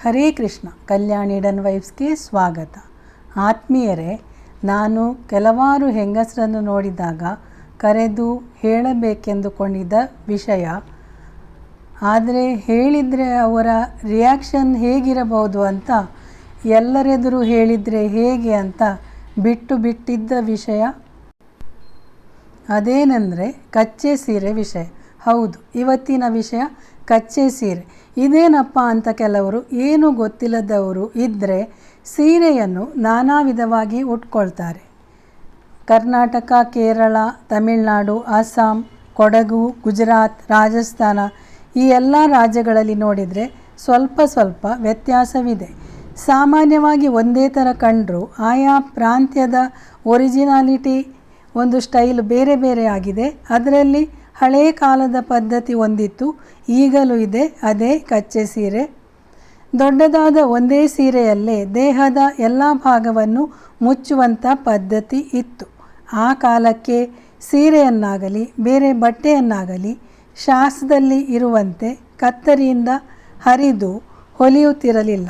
Hare Krishna. Kalyan Eden ವೈಬ್ಸ್ಗೆ ಸ್ವಾಗತ. ಆತ್ಮೀಯರೇ, ನಾನು ಕೆಲವಾರು ಹೆಂಗಸರನ್ನು ನೋಡಿದಾಗ ಕರೆದು ಹೇಳಬೇಕೆಂದುಕೊಂಡಿದ್ದ ವಿಷಯ, ಆದರೆ ಹೇಳಿದರೆ ಅವರ ರಿಯಾಕ್ಷನ್ ಹೇಗಿರಬಹುದು ಅಂತ, ಎಲ್ಲರೆದುರು ಹೇಳಿದರೆ ಹೇಗೆ ಅಂತ ಬಿಟ್ಟಿದ್ದ ವಿಷಯ ಅದೇನೆಂದರೆ ಕಚ್ಚೆ ಸೀರೆ ವಿಷಯ. ಹೌದು, ಇವತ್ತಿನ ವಿಷಯ ಕಚ್ಚೆ ಸೀರೆ. ಇದೇನಪ್ಪ ಅಂತ ಕೆಲವರು ಏನು ಗೊತ್ತಿಲ್ಲದವರು ಇದ್ದರೆ ಸೀರೆಯನ್ನು ನಾನಾ ವಿಧವಾಗಿ ಉಟ್ಕೊಳ್ತಾರೆ. ಕರ್ನಾಟಕ, ಕೇರಳ, ತಮಿಳುನಾಡು, ಅಸ್ಸಾಂ, ಕೊಡಗು, ಗುಜರಾತ್, ರಾಜಸ್ಥಾನ ಈ ಎಲ್ಲ ರಾಜ್ಯಗಳಲ್ಲಿ ನೋಡಿದರೆ ಸ್ವಲ್ಪ ವ್ಯತ್ಯಾಸವಿದೆ. ಸಾಮಾನ್ಯವಾಗಿ ಒಂದೇ ಥರ ಕಂಡರೂ ಆಯಾ ಪ್ರಾಂತ್ಯದ ಒರಿಜಿನಾಲಿಟಿ ಒಂದು ಸ್ಟೈಲ್ ಬೇರೆ ಬೇರೆ ಆಗಿದೆ. ಅದರಲ್ಲಿ ಹಳೇ ಕಾಲದ ಪದ್ಧತಿ ಒಂದಿತ್ತು, ಈಗಲೂ ಇದೆ. ಅದೇ ಕಚ್ಚೆ ಸೀರೆ. ದೊಡ್ಡದಾದ ಒಂದೇ ಸೀರೆಯಲ್ಲೇ ದೇಹದ ಎಲ್ಲ ಭಾಗವನ್ನು ಮುಚ್ಚುವಂಥ ಪದ್ಧತಿ ಇತ್ತು. ಆ ಕಾಲಕ್ಕೆ ಸೀರೆಯನ್ನಾಗಲಿ ಬೇರೆ ಬಟ್ಟೆಯನ್ನಾಗಲಿ ಶಾಸ್ತ್ರದಲ್ಲಿ ಇರುವಂತೆ ಕತ್ತರಿಯಿಂದ ಹರಿದು ಹೊಲಿಯುತ್ತಿರಲಿಲ್ಲ.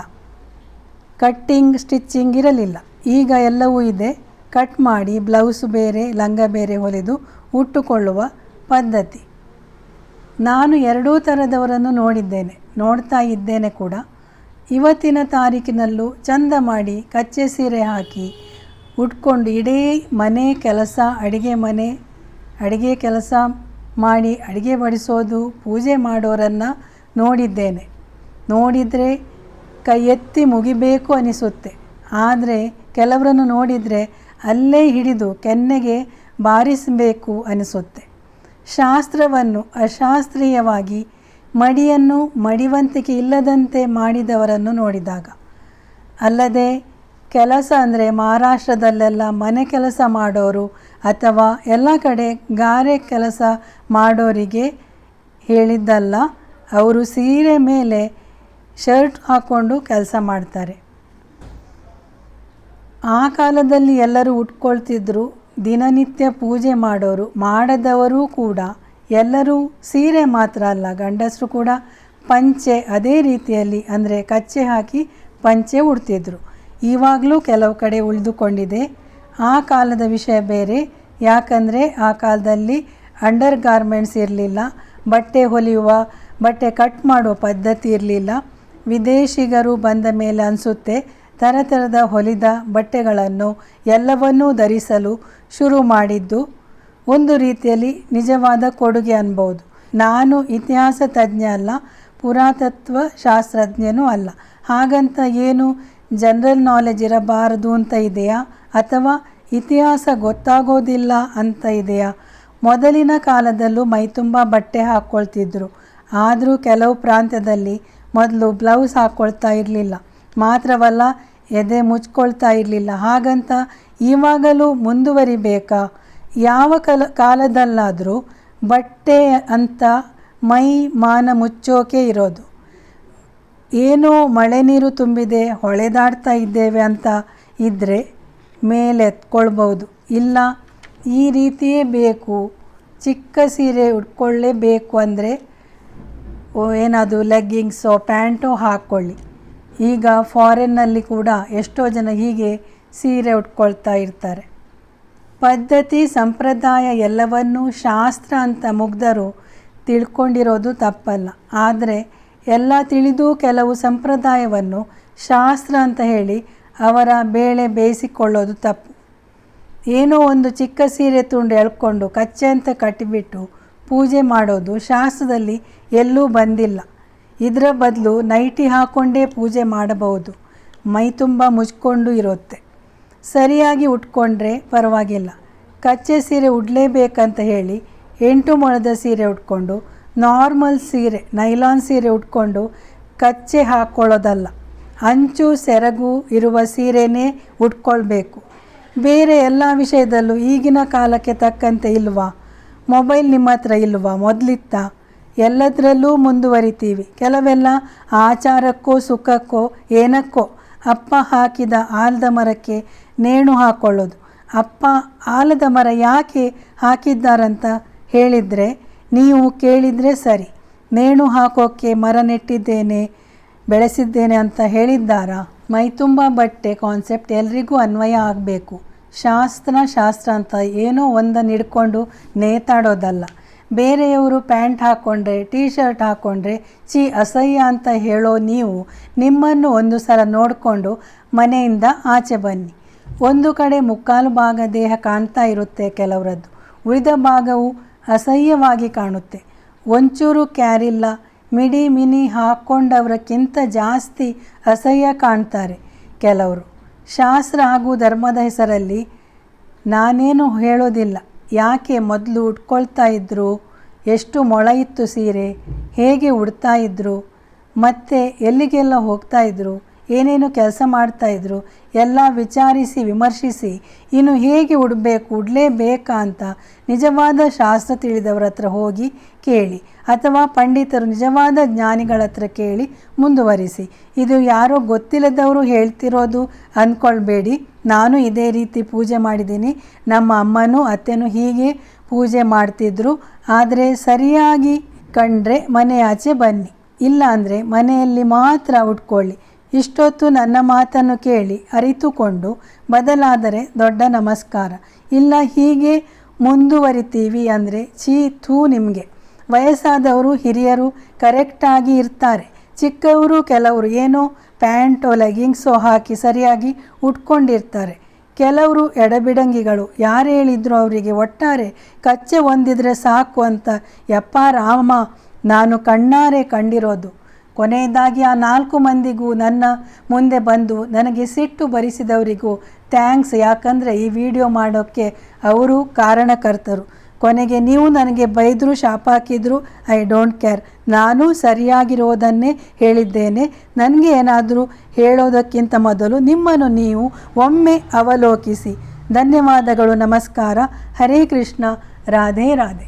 ಕಟ್ಟಿಂಗ್, ಸ್ಟಿಚ್ಚಿಂಗ್ ಇರಲಿಲ್ಲ. ಈಗ ಎಲ್ಲವೂ ಇದೆ. ಕಟ್ ಮಾಡಿ ಬ್ಲೌಸ್ ಬೇರೆ, ಲಂಗ ಬೇರೆ ಹೊಲಿದು ಉಟ್ಟುಕೊಳ್ಳುವ ಪದ್ಧತಿ. ನಾನು ಎರಡೂ ಥರದವರನ್ನು ನೋಡಿದ್ದೇನೆ, ನೋಡ್ತಾ ಇದ್ದೇನೆ ಕೂಡ. ಇವತ್ತಿನ ತಾರೀಕಿನಲ್ಲೂ ಚಂದ ಮಾಡಿ ಕಚ್ಚೆ ಸೀರೆ ಹಾಕಿ ಉಟ್ಕೊಂಡು ಇಡೀ ಮನೆ ಕೆಲಸ, ಅಡಿಗೆ ಕೆಲಸ ಮಾಡಿ ಅಡಿಗೆ ಬಡಿಸೋದು, ಪೂಜೆ ಮಾಡೋರನ್ನು ನೋಡಿದ್ದೇನೆ. ನೋಡಿದರೆ ಕೈ ಎತ್ತಿ ಮುಗಿಬೇಕು ಅನಿಸುತ್ತೆ. ಆದರೆ ಕೆಲವರನ್ನು ನೋಡಿದರೆ ಅಲ್ಲೇ ಹಿಡಿದು ಕೆನ್ನೆಗೆ ಬಾರಿಸಬೇಕು ಅನಿಸುತ್ತೆ. ಶಾಸ್ತ್ರವನ್ನು ಅಶಾಸ್ತ್ರೀಯವಾಗಿ, ಮಡಿಯನ್ನು ಮಡಿವಂತಿಕೆ ಇಲ್ಲದಂತೆ ಮಾಡಿದವರನ್ನು ನೋಡಿದಾಗ, ಅಲ್ಲದೆ ಕೆಲಸ ಅಂದರೆ ಮಹಾರಾಷ್ಟ್ರದಲ್ಲೆಲ್ಲ ಮನೆ ಕೆಲಸ ಮಾಡೋರು ಅಥವಾ ಎಲ್ಲ ಕಡೆ ಗಾರೆ ಕೆಲಸ ಮಾಡೋರಿಗೆ ಹೇಳಿದ್ದಲ್ಲ, ಅವರು ಸೀರೆ ಮೇಲೆ ಶರ್ಟ್ ಹಾಕ್ಕೊಂಡು ಕೆಲಸ ಮಾಡ್ತಾರೆ. ಆ ಕಾಲದಲ್ಲಿ ಎಲ್ಲರೂ ಉಟ್ಕೊಳ್ತಿದ್ರು. ದಿನನಿತ್ಯ ಪೂಜೆ ಮಾಡೋರು, ಮಾಡದವರು ಕೂಡ ಎಲ್ಲರೂ ಸೀರೆ ಮಾತ್ರ ಅಲ್ಲ, ಗಂಡಸರು ಕೂಡ ಪಂಚೆ ಅದೇ ರೀತಿಯಲ್ಲಿ ಅಂದರೆ ಕಚ್ಚೆ ಹಾಕಿ ಪಂಚೆ ಉಡ್ತಿದ್ರು. ಇವಾಗಲೂ ಕೆಲವು ಕಡೆ ಉಳಿದುಕೊಂಡಿದೆ. ಆ ಕಾಲದ ವಿಷಯ ಬೇರೆ. ಯಾಕಂದರೆ ಆ ಕಾಲದಲ್ಲಿ ಅಂಡರ್ ಗಾರ್ಮೆಂಟ್ಸ್ ಇರಲಿಲ್ಲ, ಬಟ್ಟೆ ಹೊಲಿಯುವ, ಬಟ್ಟೆ ಕಟ್ ಮಾಡುವ ಪದ್ಧತಿ ಇರಲಿಲ್ಲ. ವಿದೇಶಿಗರು ಬಂದ ಮೇಲೆ ಅನಿಸುತ್ತೆ ಥರದ ಹೊಲಿದ ಬಟ್ಟೆಗಳನ್ನು ಎಲ್ಲವನ್ನೂ ಧರಿಸಲು ಶುರು ಮಾಡಿದ್ದು. ಒಂದು ರೀತಿಯಲ್ಲಿ ನಿಜವಾದ ಕೊಡುಗೆ ಅನ್ಬೋದು. ನಾನು ಇತಿಹಾಸ ತಜ್ಞ ಅಲ್ಲ, ಪುರಾತತ್ವ ಶಾಸ್ತ್ರಜ್ಞನೂ ಅಲ್ಲ. ಹಾಗಂತ ಏನು ಜನರಲ್ ನಾಲೆಜ್ ಇರಬಾರದು ಅಂತ ಇದೆಯಾ, ಅಥವಾ ಇತಿಹಾಸ ಗೊತ್ತಾಗೋದಿಲ್ಲ ಅಂತ ಇದೆಯಾ? ಮೊದಲಿನ ಕಾಲದಲ್ಲೂ ಮೈತುಂಬ ಬಟ್ಟೆ ಹಾಕ್ಕೊಳ್ತಿದ್ರು. ಆದರೂ ಕೆಲವು ಪ್ರಾಂತ್ಯದಲ್ಲಿ ಮೊದಲು ಬ್ಲೌಸ್ ಹಾಕ್ಕೊಳ್ತಾ ಇರಲಿಲ್ಲ. ಮಾತ್ರವಲ್ಲ, ಎದೆ ಮುಚ್ಕೊಳ್ತಾ ಇರಲಿಲ್ಲ. ಹಾಗಂತ ಇವಾಗಲೂ ಮುಂದುವರಿಬೇಕಾ? ಯಾವ ಕಾಲದಲ್ಲಾದರೂ ಬಟ್ಟೆ ಅಂತ ಮೈ ಮಾನ ಮುಚ್ಚೋಕೆ ಇರೋದು. ಏನೋ ಮಳೆ ನೀರು ತುಂಬಿದೆ, ಹೊಳೆದಾಡ್ತಾ ಇದ್ದೇವೆ ಅಂತ ಇದ್ದರೆ ಮೇಲೆತ್ಕೊಳ್ಬೋದು. ಇಲ್ಲ, ಈ ರೀತಿಯೇ ಬೇಕು, ಚಿಕ್ಕ ಸೀರೆ ಉಟ್ಕೊಳ್ಳೇಬೇಕು ಅಂದರೆ ಏನಾದರೂ ಲೆಗ್ಗಿಂಗ್ಸೋ ಪ್ಯಾಂಟೋ ಹಾಕ್ಕೊಳ್ಳಿ. ಈಗ ಫಾರಿನ್ನಲ್ಲಿ ಕೂಡ ಎಷ್ಟೋ ಜನ ಹೀಗೆ ಸೀರೆ ಉಟ್ಕೊಳ್ತಾ ಇರ್ತಾರೆ. ಪದ್ಧತಿ, ಸಂಪ್ರದಾಯ ಎಲ್ಲವನ್ನೂ ಶಾಸ್ತ್ರ ಅಂತ ಮುಗ್ಧರು ತಿಳ್ಕೊಂಡಿರೋದು ತಪ್ಪಲ್ಲ. ಆದರೆ ಎಲ್ಲ ತಿಳಿದು ಕೆಲವು ಸಂಪ್ರದಾಯವನ್ನು ಶಾಸ್ತ್ರ ಅಂತ ಹೇಳಿ ಅವರ ಬೇಳೆ ಬೇಯಿಸಿಕೊಳ್ಳೋದು ತಪ್ಪು. ಏನೋ ಒಂದು ಚಿಕ್ಕ ಸೀರೆ ತುಂಡು ಎಳ್ಕೊಂಡು ಕಚ್ಚೆ ಅಂತ ಕಟ್ಟಿಬಿಟ್ಟು ಪೂಜೆ ಮಾಡೋದು ಶಾಸ್ತ್ರದಲ್ಲಿ ಎಲ್ಲೂ ಬಂದಿಲ್ಲ. ಇದರ ಬದಲು ನೈಟಿ ಹಾಕ್ಕೊಂಡೇ ಪೂಜೆ ಮಾಡಬಹುದು. ಮೈ ತುಂಬ ಮುಚ್ಕೊಂಡು ಇರುತ್ತೆ. ಸರಿಯಾಗಿ ಉಟ್ಕೊಂಡ್ರೆ ಪರವಾಗಿಲ್ಲ. ಕಚ್ಚೆ ಸೀರೆ ಉಡಲೇಬೇಕಂತ ಹೇಳಿ 8 ಮೊಳದ ಸೀರೆ ಉಟ್ಕೊಂಡು, ನಾರ್ಮಲ್ ಸೀರೆ, ನೈಲಾನ್ ಸೀರೆ ಉಟ್ಕೊಂಡು ಕಚ್ಚೆ ಹಾಕ್ಕೊಳ್ಳೋದಲ್ಲ. ಅಂಚು ಸೆರಗು ಇರುವ ಸೀರೆನೇ ಉಟ್ಕೊಳ್ಬೇಕು. ಬೇರೆ ಎಲ್ಲ ವಿಷಯದಲ್ಲೂ ಈಗಿನ ಕಾಲಕ್ಕೆ ತಕ್ಕಂತೆ ಇಲ್ವಾ? ಮೊಬೈಲ್ ನಿಮ್ಮ ಹತ್ರ ಇಲ್ವಾ? ಮೊದಲಿತ್ತ. ಎಲ್ಲದರಲ್ಲೂ ಮುಂದುವರಿತೀವಿ. ಕೆಲವೆಲ್ಲ ಆಚಾರಕ್ಕೋ ಸುಖಕ್ಕೋ ಏನಕ್ಕೋ ಅಪ್ಪ ಹಾಕಿದ ಆಲದ ಮರಕ್ಕೆ ನೇಣು ಹಾಕ್ಕೊಳ್ಳೋದು. ಅಪ್ಪ ಆಲದ ಮರ ಯಾಕೆ ಹಾಕಿದ್ದಾರಂತ ಹೇಳಿದರೆ ನೀವು ಕೇಳಿದರೆ ಸರಿ. ನೇಣು ಹಾಕೋಕ್ಕೆ ಮರ ನೆಟ್ಟಿದ್ದೇನೆ, ಬೆಳೆಸಿದ್ದೇನೆ ಅಂತ ಹೇಳಿದ್ದಾರಾ? ಮೈತುಂಬ ಬಟ್ಟೆ ಕಾನ್ಸೆಪ್ಟ್ ಎಲ್ರಿಗೂ ಅನ್ವಯ ಆಗಬೇಕು. ಶಾಸ್ತ್ರ ಅಂತ ಏನೋ ಒಂದನ್ನು ಹಿಡ್ಕೊಂಡು ನೇತಾಡೋದಲ್ಲ. ಬೇರೆಯವರು ಪ್ಯಾಂಟ್ ಹಾಕ್ಕೊಂಡ್ರೆ, ಟೀ ಶರ್ಟ್ ಹಾಕ್ಕೊಂಡ್ರೆ ಅಸಹ್ಯ ಅಂತ ಹೇಳೋ ನೀವು ನಿಮ್ಮನ್ನು ಒಂದು ಸಲ ನೋಡಿಕೊಂಡು ಮನೆಯಿಂದ ಆಚೆ ಬನ್ನಿ. ಒಂದು ಕಡೆ ಮುಕ್ಕಾಲು ಭಾಗ ದೇಹ ಕಾಣ್ತಾ ಇರುತ್ತೆ ಕೆಲವರದ್ದು, ಉಳಿದ ಭಾಗವು ಅಸಹ್ಯವಾಗಿ ಕಾಣುತ್ತೆ. ಒಂಚೂರು ಕ್ಯಾರಿಲ್ಲ, ಮಿಡಿ ಮಿನಿ ಹಾಕ್ಕೊಂಡವರಕ್ಕಿಂತ ಜಾಸ್ತಿ ಅಸಹ್ಯ ಕಾಣ್ತಾರೆ ಕೆಲವರು. ಶಾಸ್ತ್ರ ಹಾಗೂ ಧರ್ಮದ ಹೆಸರಲ್ಲಿ ನಾನೇನು ಹೇಳೋದಿಲ್ಲ. ಯಾಕೆ ಮೊದಲು ಉಟ್ಕೊಳ್ತಾ ಇದ್ರು, ಎಷ್ಟು ಮೊಳ ಇತ್ತು ಸೀರೆ, ಹೇಗೆ ಉಡ್ತಾ ಇದ್ರು, ಮತ್ತು ಎಲ್ಲಿಗೆಲ್ಲ ಹೋಗ್ತಾ ಇದ್ರು, ಏನೇನು ಕೆಲಸ ಮಾಡ್ತಾಯಿದ್ರು ಎಲ್ಲ ವಿಚಾರಿಸಿ ವಿಮರ್ಶಿಸಿ ಇನ್ನು ಹೇಗೆ ಉಡಲೇಬೇಕಾ ಅಂತ ನಿಜವಾದ ಶಾಸ್ತ್ರ ತಿಳಿದವರ ಹತ್ರ ಹೋಗಿ ಕೇಳಿ, ಅಥವಾ ಪಂಡಿತರು ನಿಜವಾದ ಜ್ಞಾನಿಗಳ ಹತ್ರ ಕೇಳಿ ಮುಂದುವರಿಸಿ. ಇದು ಯಾರೋ ಗೊತ್ತಿಲ್ಲದವರು ಹೇಳ್ತಿರೋದು ಅಂದ್ಕೊಳ್ಬೇಡಿ. ನಾನು ಇದೇ ರೀತಿ ಪೂಜೆ ಮಾಡಿದ್ದೀನಿ, ನಮ್ಮ ಅಮ್ಮನೂ ಅತ್ತೆನೂ ಹೀಗೆ ಪೂಜೆ ಮಾಡ್ತಿದ್ರು. ಆದರೆ ಸರಿಯಾಗಿ ಕಂಡ್ರೆ ಮನೆ ಆಚೆ ಬನ್ನಿ, ಇಲ್ಲ ಅಂದರೆ ಮನೆಯಲ್ಲಿ ಮಾತ್ರ ಉಟ್ಕೊಳ್ಳಿ. ಇಷ್ಟೊತ್ತು ನನ್ನ ಮಾತನ್ನು ಕೇಳಿ ಅರಿತುಕೊಂಡು ಬದಲಾದರೆ ದೊಡ್ಡ ನಮಸ್ಕಾರ. ಇಲ್ಲ ಹೀಗೆ ಮುಂದುವರಿತೀವಿ ಅಂದರೆ ಥೂ ನಿಮಗೆ. ವಯಸ್ಸಾದವರು ಹಿರಿಯರು ಕರೆಕ್ಟಾಗಿ ಇರ್ತಾರೆ, ಚಿಕ್ಕವರು ಕೆಲವರು ಏನೋ ಪ್ಯಾಂಟೋ ಲೆಗಿಂಗ್ಸೋ ಹಾಕಿ ಸರಿಯಾಗಿ ಉಟ್ಕೊಂಡಿರ್ತಾರೆ. ಕೆಲವರು ಎಡಬಿಡಂಗಿಗಳು, ಯಾರು ಹೇಳಿದ್ರು ಅವರಿಗೆ ಒಟ್ಟಾರೆ ಕಚ್ಚೆ ಹೊಂದಿದ್ರೆ ಸಾಕು ಅಂತ ಯಪ್ಪ ರಾಮ ನಾನು ಕಣ್ಣಾರೆ ಕಂಡಿರೋದು. ಕೊನೆಯದಾಗಿ ಆ 4 ಮಂದಿಗೂ ನನ್ನ ಮುಂದೆ ಬಂದು ನನಗೆ ಸಿಟ್ಟು ಬರಿಸಿದವರಿಗೂ ಥ್ಯಾಂಕ್ಸ್. ಯಾಕಂದರೆ ಈ ವಿಡಿಯೋ ಮಾಡೋಕ್ಕೆ ಅವರು ಕಾರಣಕರ್ತರು. ಕೊನೆಗೆ ನೀವು ನನಗೆ ಬೈದರೂ ಶಾಪ ಹಾಕಿದ್ರು ಐ ಡೋಂಟ್ ಕೇರ್. ನಾನು ಸರಿಯಾಗಿರೋದನ್ನೇ ಹೇಳಿದ್ದೇನೆ. ನನಗೆ ಏನಾದರೂ ಹೇಳೋದಕ್ಕಿಂತ ಮೊದಲು ನಿಮ್ಮನ್ನು ನೀವು ಒಮ್ಮೆ ಅವಲೋಕಿಸಿ. ಧನ್ಯವಾದಗಳು. ನಮಸ್ಕಾರ. ಹರೇ ಕೃಷ್ಣ. ರಾಧೆ ರಾಧೆ.